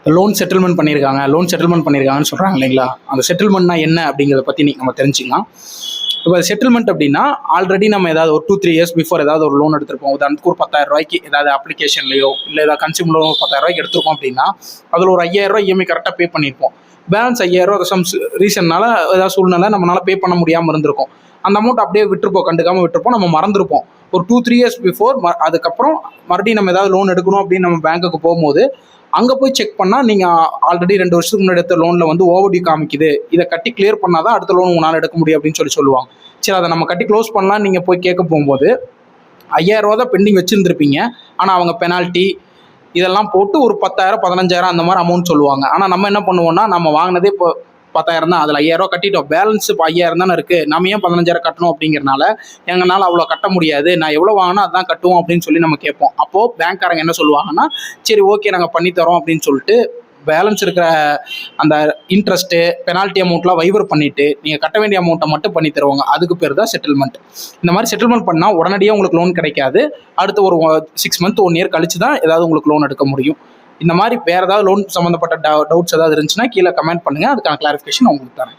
Loan settlement பண்ணியிருக்காங்கன்னு சொல்கிறாங்க இல்லைங்களா? அந்த செட்டில்மெண்ட்னா என்ன அப்படிங்கிறத பற்றி நம்ம தெரிஞ்சுக்கலாம். இப்போ செட்டில்மெண்ட் அப்படின்னா ஆல்ரெடி நம்ம ஏதாவது ஒரு 2-3 இயர்ஸ் பிஃபோர் ஏதாவது ஒரு லோன் எடுத்திருப்போம். உதாரணத்துக்கு ஒரு 10,000 ரூபாய்க்கு ஏதாவது அப்ளிகேஷன்லையோ இல்லை ஏதாவது கன்சியூமர் லோன் 10,000 ரூபாய்க்கு எடுத்திருக்கோம் அப்படின்னா அதில் ஒரு 5,000 ரூபாய் இஎம்ஐ கரெக்டாக பே பண்ணியிருப்போம். பேலன்ஸ் 5,000 ரூபா சம் ரீசன்னால ஏதாவது சூழ்நிலை நம்மளால பே பண்ண முடியாமல் இருந்திருக்கும். அந்த அமௌண்ட் அப்படியே கண்டுக்காமல் விட்டுருப்போம், நம்ம மறந்துருப்போம். ஒரு 2-3 இயர்ஸ் பிஃபோர் அதுக்கப்புறம் மறுபடியும் நம்ம ஏதாவது லோன் எடுக்கணும் அப்படின்னு நம்ம பேங்க்குக்கு போகும்போது அங்கே போய் செக் பண்ணால் நீங்கள் ஆல்ரெடி 2 வருஷத்துக்கு முன்னாடி எடுத்த லோனில் வந்து ஓவர்டியூ காமிக்குது, இதை கட்டி கிளியர் பண்ணால் தான் அடுத்த லோன் உங்களால் எடுக்க முடியும் அப்படின்னு சொல்லுவாங்க. சரி, அதை நம்ம கட்டி க்ளோஸ் பண்ணலாம். நீங்கள் போய் கேட்க போகும்போது 5,000 ரூபா தான் பெண்டிங் வச்சுருந்துருப்பீங்க. ஆனால் அவங்க பெனால்ட்டி இதெல்லாம் போட்டு ஒரு 10,000 15,000 அந்த மாதிரி அமௌண்ட் சொல்லுவாங்க. ஆனால் நம்ம என்ன பண்ணுவோம்னா, நம்ம வாங்கினதே இப்போ 10,000 தான், அதில் 5,000 ரூபா கட்டிட்டோம், பேலன்ஸ் இப்போ 5,000 தானே இருக்குது, நம்ம ஏன் 15,000 கட்டணும் அப்படிங்கிறனால எங்களால் அவ்வளோ கட்ட முடியாது, நான் எவ்வளோ வாங்கினா அதான் கட்டுவோம் அப்படின்னு சொல்லி நம்ம கேட்போம். அப்போது பேங்க்காரங்க என்ன சொல்லுவாங்கன்னா, சரி ஓகே நாங்கள் பண்ணித்தரோம் அப்படின்னு சொல்லிட்டு பேலன்ஸ் இருக்கிற அந்த இன்ட்ரெஸ்ட்டு பெனால்ட்டி அமௌண்ட்லாம் வைவர் பண்ணிவிட்டு நீங்கள் கட்ட வேண்டிய அமௌண்ட்டை மட்டும் பண்ணி தருவாங்க. அதுக்கு பேர் தான் செட்டில்மெண்ட். இந்த மாதிரி செட்டில்மெண்ட் பண்ணால் உடனடியாக உங்களுக்கு லோன் கிடைக்காது. அடுத்து ஒரு 6 மந்த் 1 இயர் கழிச்சு தான் ஏதாவது உங்களுக்கு லோன் எடுக்க முடியும். இந்த மாதிரி வேறு ஏதாவது லோன் சம்மந்தப்பட்ட டவுட்ஸ் ஏதாவது இருந்துச்சுன்னா கீழே கமெண்ட் பண்ணுங்கள், அதுக்கான கிளாரிஃபிகேஷன் உங்களுக்கு தரேன்.